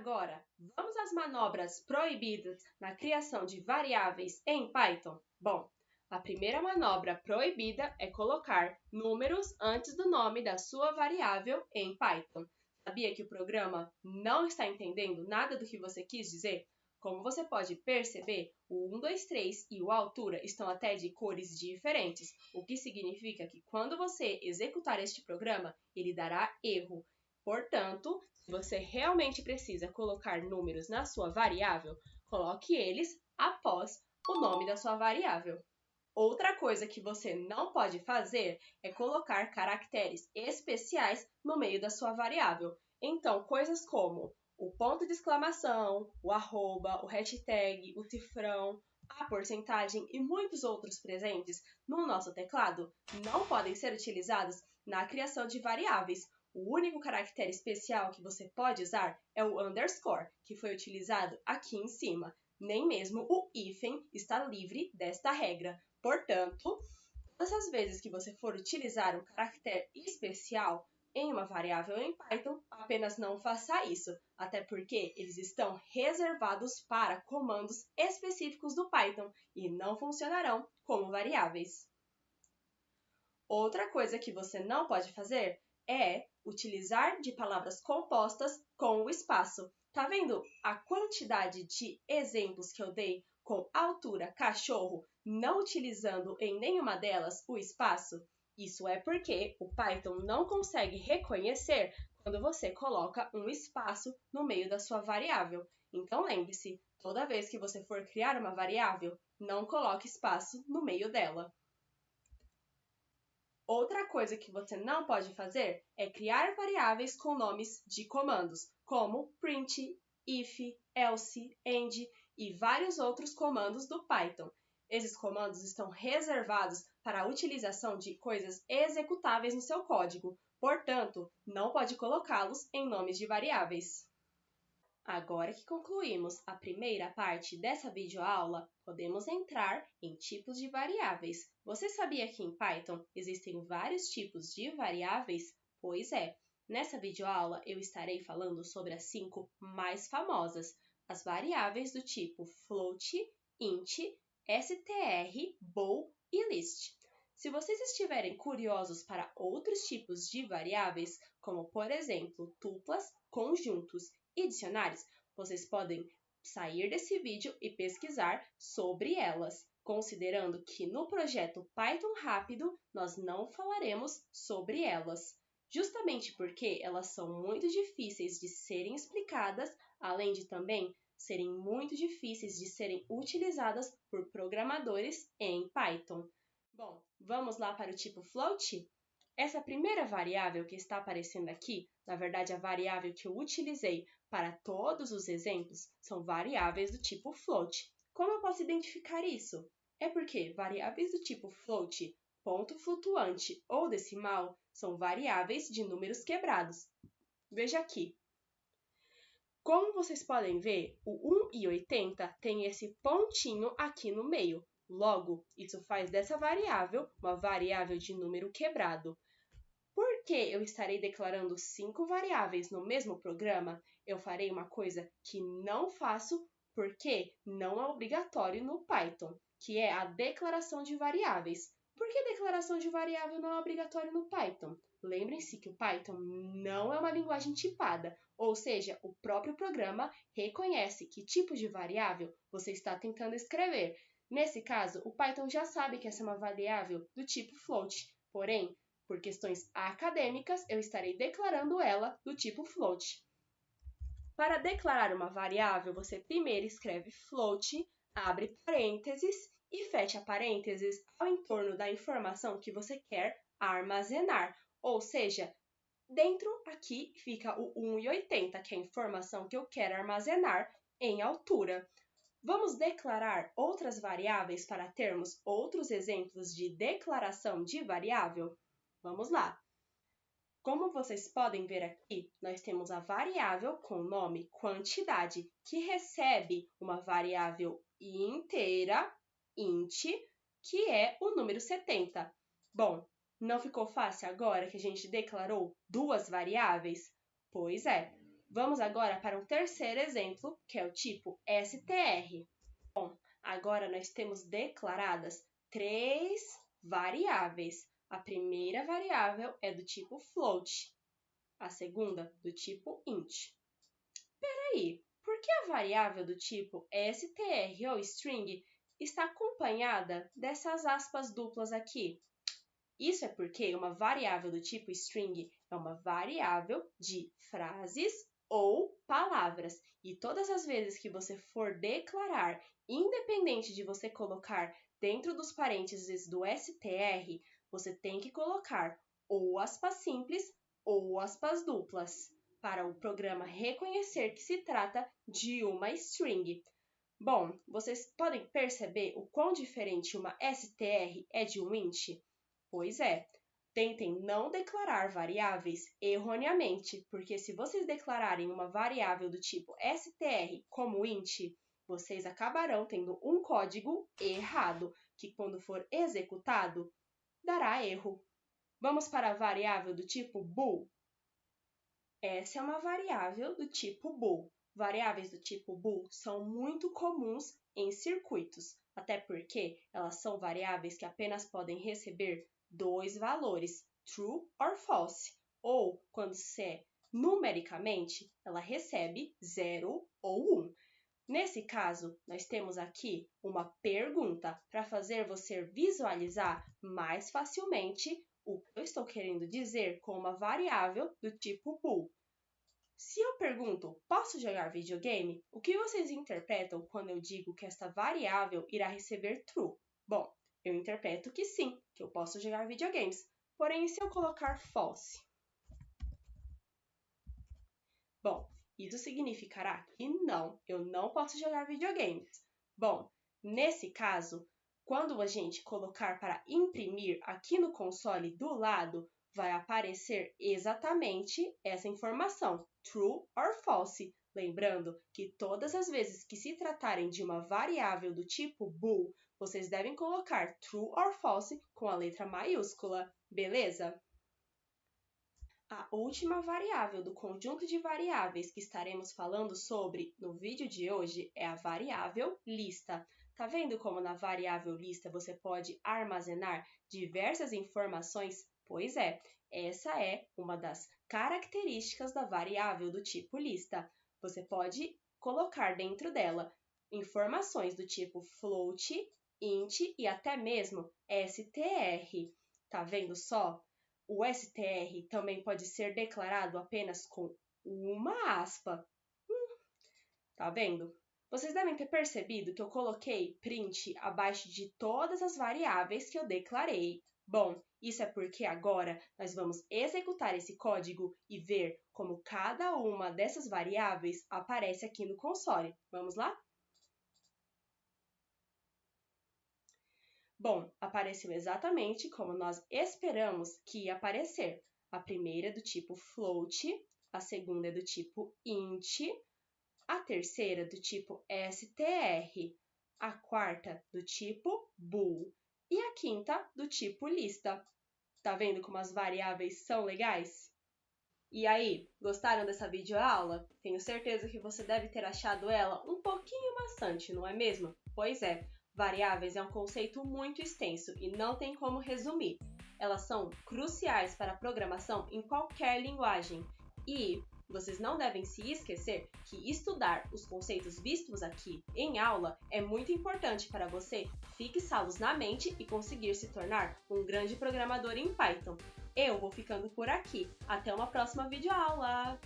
agora, vamos às manobras proibidas na criação de variáveis em Python? Bom, a primeira manobra proibida é colocar números antes do nome da sua variável em Python. Sabia que o programa não está entendendo nada do que você quis dizer? Como você pode perceber, o 1, 2, 3 e o altura estão até de cores diferentes, o que significa que quando você executar este programa, ele dará erro. Portanto, se você realmente precisa colocar números na sua variável, coloque eles após o nome da sua variável. Outra coisa que você não pode fazer é colocar caracteres especiais no meio da sua variável. Então, coisas como o ponto de exclamação, o arroba, o hashtag, o cifrão, a porcentagem e muitos outros presentes no nosso teclado não podem ser utilizados na criação de variáveis. O único caractere especial que você pode usar é o underscore, que foi utilizado aqui em cima. Nem mesmo o hífen está livre desta regra. Portanto, todas as vezes que você for utilizar um caractere especial em uma variável em Python, apenas não faça isso, até porque eles estão reservados para comandos específicos do Python e não funcionarão como variáveis. Outra coisa que você não pode fazer é utilizar de palavras compostas com o espaço. Tá vendo a quantidade de exemplos que eu dei com altura, cachorro, não utilizando em nenhuma delas o espaço? Isso é porque o Python não consegue reconhecer quando você coloca um espaço no meio da sua variável. Então lembre-se, toda vez que você for criar uma variável, não coloque espaço no meio dela. Outra coisa que você não pode fazer é criar variáveis com nomes de comandos, como print, if, else, end e vários outros comandos do Python. Esses comandos estão reservados para a utilização de coisas executáveis no seu código, portanto, não pode colocá-los em nomes de variáveis. Agora que concluímos a primeira parte dessa videoaula, podemos entrar em tipos de variáveis. Você sabia que em Python existem vários tipos de variáveis? Pois é, nessa videoaula eu estarei falando sobre as 5 mais famosas, as variáveis do tipo float, int, str, bool e list. Se vocês estiverem curiosos para outros tipos de variáveis, como por exemplo tuplas, conjuntos e dicionários, vocês podem sair desse vídeo e pesquisar sobre elas, considerando que no projeto Python Rápido nós não falaremos sobre elas, justamente porque elas são muito difíceis de serem explicadas, além de também serem muito difíceis de serem utilizadas por programadores em Python. Bom, vamos lá para o tipo float? Essa primeira variável que está aparecendo aqui, na verdade a variável que eu utilizei para todos os exemplos, são variáveis do tipo float. Como eu posso identificar isso? É porque variáveis do tipo float, ponto flutuante ou decimal são variáveis de números quebrados. Veja aqui. Como vocês podem ver, o 1 e 80 tem esse pontinho aqui no meio. Logo, isso faz dessa variável uma variável de número quebrado. Por que eu estarei declarando 5 variáveis no mesmo programa? Eu farei uma coisa que não faço porque não é obrigatório no Python, que é a declaração de variáveis. Por que declaração de variável não é obrigatório no Python? Lembrem-se que o Python não é uma linguagem tipada, ou seja, o próprio programa reconhece que tipo de variável você está tentando escrever. Nesse caso, o Python já sabe que essa é uma variável do tipo float, porém, por questões acadêmicas, eu estarei declarando ela do tipo float. Para declarar uma variável, você primeiro escreve float, abre parênteses e fecha parênteses ao entorno da informação que você quer armazenar. Ou seja, dentro aqui fica o 1 e 80, que é a informação que eu quero armazenar em altura. Vamos declarar outras variáveis para termos outros exemplos de declaração de variável? Vamos lá! Como vocês podem ver aqui, nós temos a variável com o nome quantidade, que recebe uma variável inteira, int, que é o número 70. Bom, não ficou fácil agora que a gente declarou duas variáveis? Pois é, Vamos agora para um terceiro exemplo, que é o tipo str. Bom, agora nós temos declaradas 3 variáveis. A primeira variável é do tipo float, a segunda do tipo int. Peraí, por que a variável do tipo str ou string está acompanhada dessas aspas duplas aqui? Isso é porque uma variável do tipo string é uma variável de frases ou palavras. E todas as vezes que você for declarar, independente de você colocar dentro dos parênteses do str, você tem que colocar ou aspas simples ou aspas duplas, para o programa reconhecer que se trata de uma string. Bom, vocês podem perceber o quão diferente uma str é de um int? Pois é, tentem não declarar variáveis erroneamente, porque se vocês declararem uma variável do tipo str como int, vocês acabarão tendo um código errado, que quando for executado, dará erro. Vamos para a variável do tipo bool. Essa é uma variável do tipo bool. Variáveis do tipo bool são muito comuns em circuitos, até porque elas são variáveis que apenas podem receber 2 valores, true or false, ou quando se é numericamente, ela recebe 0 ou 1. Nesse caso, nós temos aqui uma pergunta para fazer você visualizar mais facilmente o que eu estou querendo dizer com uma variável do tipo bool. Se eu pergunto, posso jogar videogame? O que vocês interpretam quando eu digo que esta variável irá receber true? Bom, eu interpreto que sim, que eu posso jogar videogames. Porém, e se eu colocar false? Bom, isso significará que não, eu não posso jogar videogames. Bom, nesse caso, quando a gente colocar para imprimir aqui no console do lado, vai aparecer exatamente essa informação, true or false. Lembrando que todas as vezes que se tratarem de uma variável do tipo bool, vocês devem colocar true or false com a letra maiúscula, beleza? A última variável do conjunto de variáveis que estaremos falando sobre no vídeo de hoje é a variável lista. Tá vendo como na variável lista você pode armazenar diversas informações? Pois é, essa é uma das características da variável do tipo lista. Você pode colocar dentro dela informações do tipo float, int e até mesmo str. Tá vendo só? O str também pode ser declarado apenas com uma aspa. Tá vendo? Vocês devem ter percebido que eu coloquei print abaixo de todas as variáveis que eu declarei. Bom, isso é porque agora nós vamos executar esse código e ver como cada uma dessas variáveis aparece aqui no console. Vamos lá? Bom, apareceu exatamente como nós esperamos que ia aparecer. A primeira é do tipo float, a segunda é do tipo int, a terceira do tipo str, a quarta do tipo bool e a quinta do tipo lista. Tá vendo como as variáveis são legais? E aí, gostaram dessa videoaula? Tenho certeza que você deve ter achado ela um pouquinho maçante, não é mesmo? Pois é, variáveis é um conceito muito extenso e não tem como resumir. Elas são cruciais para a programação em qualquer linguagem. E vocês não devem se esquecer que estudar os conceitos vistos aqui em aula é muito importante para você fixá-los na mente e conseguir se tornar um grande programador em Python. Eu vou ficando por aqui. Até uma próxima videoaula!